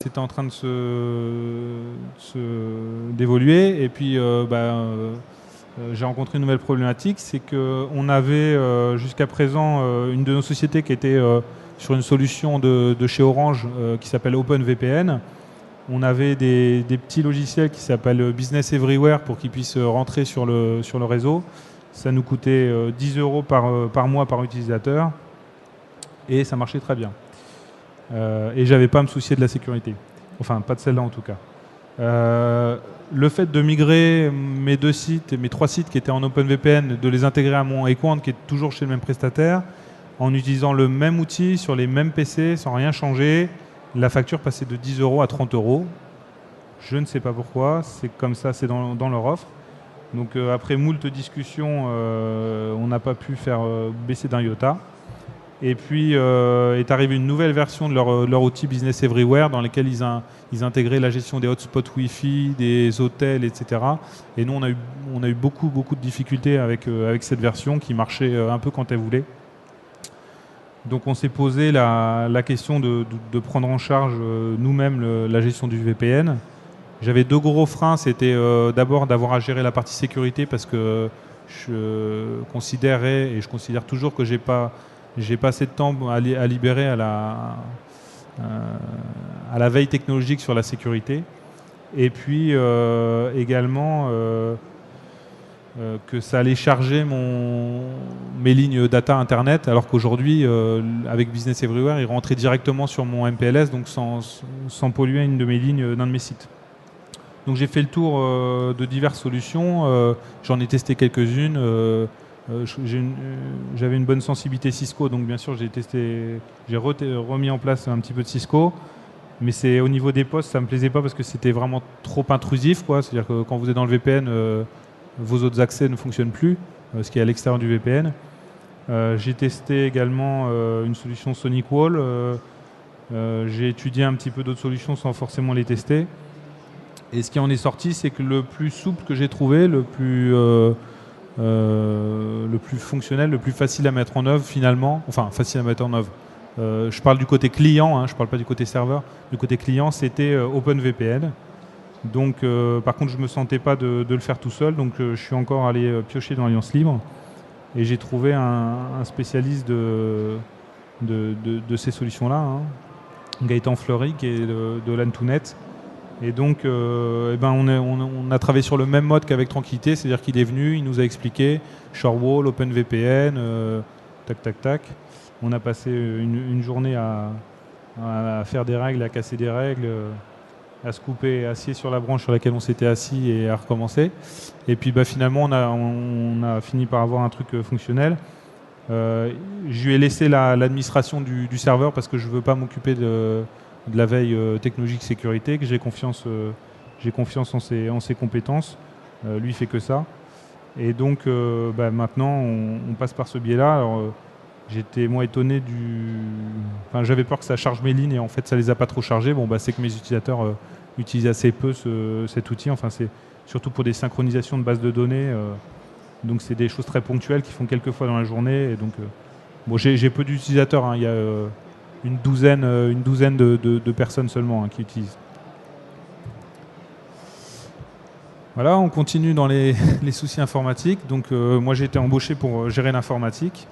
c'était en train d'évoluer. Et puis, j'ai rencontré une nouvelle problématique, c'est qu'on avait jusqu'à présent une de nos sociétés qui était sur une solution de chez Orange qui s'appelle OpenVPN. On avait des petits logiciels qui s'appellent Business Everywhere pour qu'ils puissent rentrer sur le réseau. Ça nous coûtait 10 euros par mois par utilisateur et ça marchait très bien. Et j'avais pas à me soucier de la sécurité. Enfin, pas de celle-là en tout cas. Le fait de migrer mes 2 sites et mes 3 sites qui étaient en OpenVPN, de les intégrer à mon Equant qui est toujours chez le même prestataire, en utilisant le même outil sur les mêmes PC sans rien changer, la facture passait de 10 euros à 30 euros. Je ne sais pas pourquoi, c'est comme ça, c'est dans leur offre. Donc après moult discussions, on n'a pas pu faire baisser d'un iota. Et puis est arrivée une nouvelle version de leur outil Business Everywhere dans lequel ils intégraient la gestion des hotspots Wi-Fi, des hôtels, etc. Et nous, on a eu beaucoup de difficultés avec cette version qui marchait un peu quand elle voulait. Donc on s'est posé la question de prendre en charge nous-mêmes la gestion du VPN. J'avais 2 gros freins, c'était d'abord d'avoir à gérer la partie sécurité parce que je considérais et je considère toujours que j'ai pas assez de temps à libérer à la veille technologique sur la sécurité. Et puis également que ça allait charger mes lignes data internet, alors qu'aujourd'hui, avec Business Everywhere, il rentrait directement sur mon MPLS, donc sans polluer une de mes lignes d'un de mes sites. Donc j'ai fait le tour de diverses solutions, j'en ai testé quelques-unes. J'avais une bonne sensibilité Cisco, donc bien sûr j'ai remis en place un petit peu de Cisco, mais c'est au niveau des postes, ça me plaisait pas parce que c'était vraiment trop intrusif, quoi. C'est-à-dire que quand vous êtes dans le VPN, vos autres accès ne fonctionnent plus, ce qui est à l'extérieur du VPN. J'ai testé également une solution SonicWall. J'ai étudié un petit peu d'autres solutions sans forcément les tester. Et ce qui en est sorti, c'est que le plus souple que j'ai trouvé, le plus fonctionnel, le plus facile à mettre en œuvre finalement, enfin facile à mettre en œuvre. Je parle du côté client, hein, je ne parle pas du côté serveur. Du côté client, c'était OpenVPN. Donc, par contre, je ne me sentais pas de le faire tout seul, donc je suis encore allé piocher dans l'Alliance Libre et j'ai trouvé un spécialiste de ces solutions-là, hein, Gaëtan Fleury, qui est de l'Antunet. Et donc, on a travaillé sur le même mode qu'avec Tranquillité, c'est-à-dire qu'il est venu, il nous a expliqué Shorewall, OpenVPN, tac, tac, tac. On a passé une journée à faire des règles, à casser des règles, à se couper assis sur la branche sur laquelle on s'était assis et à recommencer. Et puis finalement, on a fini par avoir un truc fonctionnel. Je lui ai laissé l'administration du serveur parce que je ne veux pas m'occuper de la veille technologique sécurité, que j'ai confiance en ses compétences. Lui, il fait que ça. Et donc, maintenant, on passe par ce biais-là. Alors, j'étais moi étonné Enfin, j'avais peur que ça charge mes lignes et en fait, ça les a pas trop chargées. Bon, c'est que mes utilisateurs utilisent assez peu cet outil. Enfin, c'est surtout pour des synchronisations de bases de données. Donc, c'est des choses très ponctuelles qui font quelques fois dans la journée. Et donc, bon, j'ai peu d'utilisateurs, hein. Il y a une douzaine de personnes seulement, hein, qui utilisent. Voilà, on continue dans les soucis informatiques. Donc moi j'ai été embauché pour gérer l'informatique.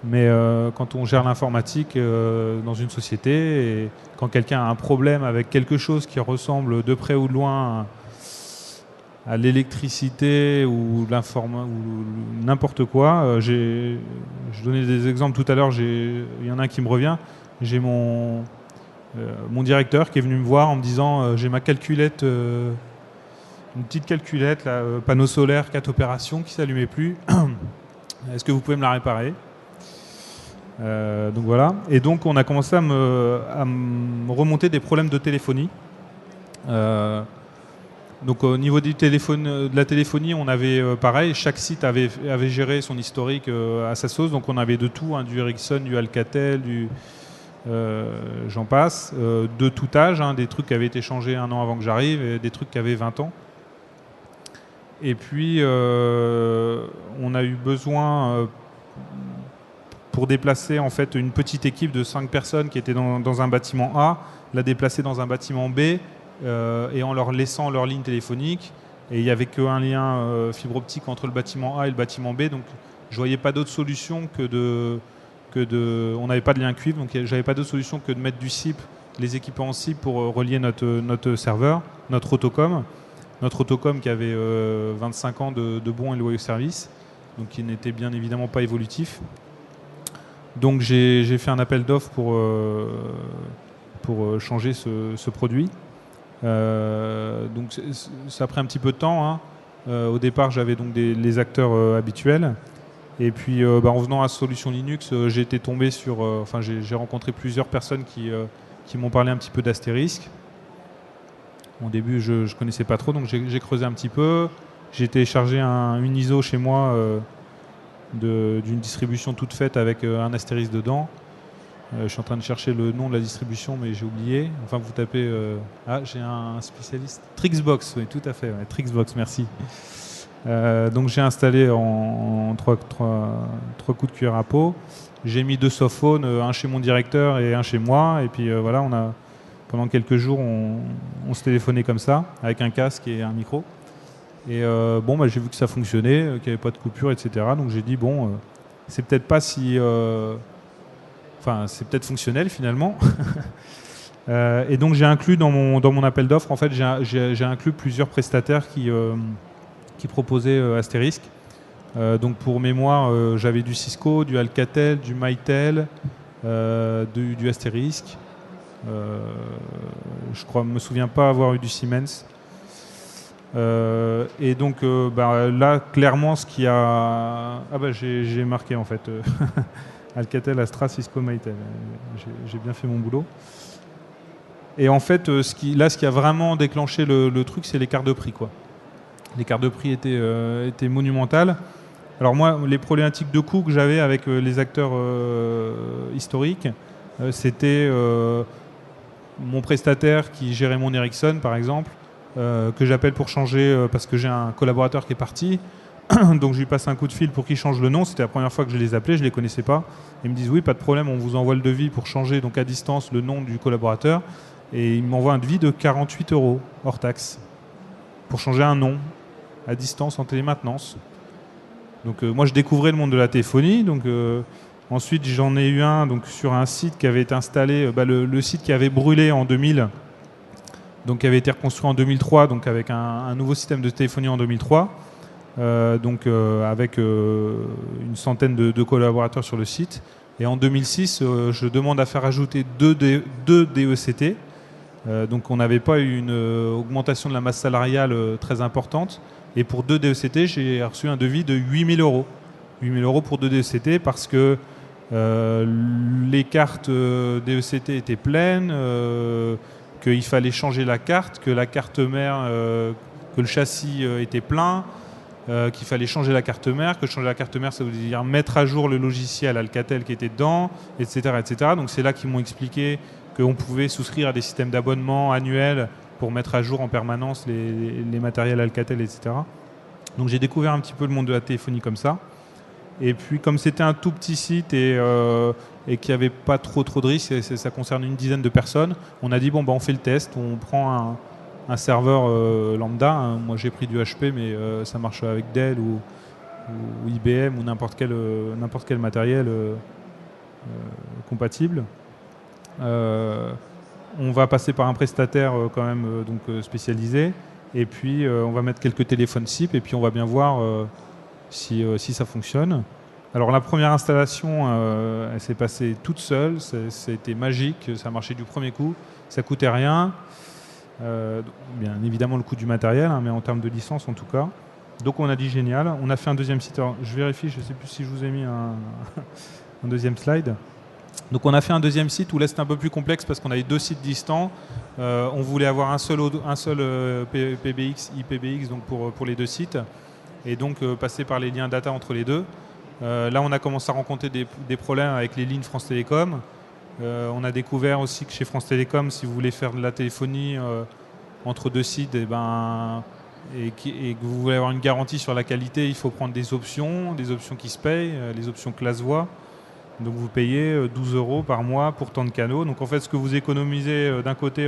Mais quand on gère l'informatique dans une société, et quand quelqu'un a un problème avec quelque chose qui ressemble de près ou de loin à l'électricité ou n'importe quoi, je donnais des exemples tout à l'heure, il y en a un qui me revient. J'ai mon directeur qui est venu me voir en me disant j'ai ma calculette, une petite calculette, là, panneau solaire, 4 opérations qui ne s'allumait plus. Est-ce que vous pouvez me la réparer ? Donc voilà. Et donc on a commencé à me remonter des problèmes de téléphonie. Donc au niveau de la téléphonie, on avait pareil, chaque site avait géré son historique à sa sauce. Donc on avait de tout, hein, du Ericsson, du Alcatel, j'en passe, de tout âge, hein, des trucs qui avaient été changés 1 an avant que j'arrive, et des trucs qui avaient 20 ans. Et puis on a eu besoin pour déplacer en fait une petite équipe de 5 personnes qui était dans un bâtiment A, la déplacer dans un bâtiment B et en leur laissant leur ligne téléphonique. Et il n'y avait qu'un lien fibre optique entre le bâtiment A et le bâtiment B, donc je ne voyais pas d'autre solution on n'avait pas de lien cuivre, donc j'avais pas d'autre solution que de mettre du SIP, les équipements en SIP pour relier notre serveur, notre autocom. Notre autocom qui avait 25 ans de bons et loyaux services, donc qui n'était bien évidemment pas évolutif. Donc j'ai fait un appel d'offres pour changer ce produit. Donc ça a pris un petit peu de temps. Hein. Au départ, j'avais donc les acteurs habituels. Et puis en venant à Solutions Linux, j'ai été tombé sur... j'ai rencontré plusieurs personnes qui m'ont parlé un petit peu d'Asterisk. Au début, je ne connaissais pas trop, donc j'ai creusé un petit peu. J'ai téléchargé une ISO chez moi d'une distribution toute faite avec un Asterisk dedans. Je suis en train de chercher le nom de la distribution, mais j'ai oublié. Enfin, vous tapez... j'ai un spécialiste. Trixbox, oui, tout à fait. Ouais, Trixbox, merci. Donc j'ai installé en trois coups de cuillère à peau. J'ai mis 2 softphones, un chez mon directeur et un chez moi. Et puis voilà, pendant quelques jours, on se téléphonait comme ça, avec un casque et un micro. Et j'ai vu que ça fonctionnait, qu'il n'y avait pas de coupure, etc. Donc j'ai dit, c'est peut-être pas si... c'est peut-être fonctionnel finalement. Et donc j'ai inclus dans mon appel d'offres, en fait, j'ai inclus plusieurs prestataires qui proposaient Asterisk. Donc pour mémoire, j'avais du Cisco, du Alcatel, du Mytel, du Asterisk. Je me souviens pas avoir eu du Siemens. Et donc là, clairement, ce qui a... j'ai marqué en fait. Alcatel, Astra, Cisco, Mytel. J'ai bien fait mon boulot. Et en fait, ce qui a vraiment déclenché le truc, c'est l'écart de prix, quoi. L'écart de prix était monumental. Alors moi, les problématiques de coût que j'avais avec les acteurs historiques, c'était mon prestataire qui gérait mon Ericsson, par exemple, que j'appelle pour changer parce que j'ai un collaborateur qui est parti. Donc je lui passe un coup de fil pour qu'il change le nom. C'était la première fois que je les appelais, je ne les connaissais pas. Ils me disent oui, pas de problème, on vous envoie le devis pour changer donc à distance le nom du collaborateur. Et ils m'envoient un devis de 48 € hors taxe pour changer un nom à distance en télémaintenance. Donc moi je découvrais le monde de la téléphonie. Donc ensuite j'en ai eu un donc, sur un site qui avait été installé, le site qui avait brûlé en 2000, donc qui avait été reconstruit en 2003, donc avec un nouveau système de téléphonie en 2003. Avec une centaine de collaborateurs sur le site. Et en 2006, je demande à faire ajouter deux DECT. Donc on n'avait pas eu une augmentation de la masse salariale très importante. Et pour 2 DECT, j'ai reçu un devis de 8 000 €. 8 000 € pour 2 DECT parce que les cartes DECT étaient pleines, qu'il fallait changer la carte, que la carte mère, que le châssis était plein. Qu'il fallait changer la carte mère, que changer la carte mère, ça veut dire mettre à jour le logiciel Alcatel qui était dedans, etc. etc. Donc c'est là qu'ils m'ont expliqué qu'on pouvait souscrire à des systèmes d'abonnement annuels pour mettre à jour en permanence les matériels Alcatel, etc. Donc j'ai découvert un petit peu le monde de la téléphonie comme ça. Et puis comme c'était un tout petit site et qu'il n'y avait pas trop de risques, ça concerne une dizaine de personnes, on a dit on fait le test, on prend un serveur lambda. Hein. Moi j'ai pris du HP, mais ça marche avec Dell ou IBM ou n'importe quel matériel compatible. On va passer par un prestataire quand même spécialisé, et puis on va mettre quelques téléphones SIP, et puis on va bien voir si ça fonctionne. Alors la première installation, elle s'est passée toute seule, ça a été magique, ça a marché du premier coup, ça coûtait rien. Bien évidemment le coût du matériel, hein, mais en termes de licence en tout cas. Donc on a dit génial. On a fait un deuxième site. Alors, je vérifie, je ne sais plus si je vous ai mis un deuxième slide. Donc on a fait un deuxième site où là c'était un peu plus complexe parce qu'on avait 2 sites distants. On voulait avoir un seul PBX, IPBX donc pour les 2 sites, et donc passer par les liens data entre les deux. Là on a commencé à rencontrer des problèmes avec les lignes France Télécom. On a découvert aussi que chez France Télécom, si vous voulez faire de la téléphonie entre 2 sites, et que vous voulez avoir une garantie sur la qualité, il faut prendre des options qui se payent, les options classe voix. Donc vous payez 12 € par mois pour tant de canaux. Donc en fait, ce que vous économisez d'un côté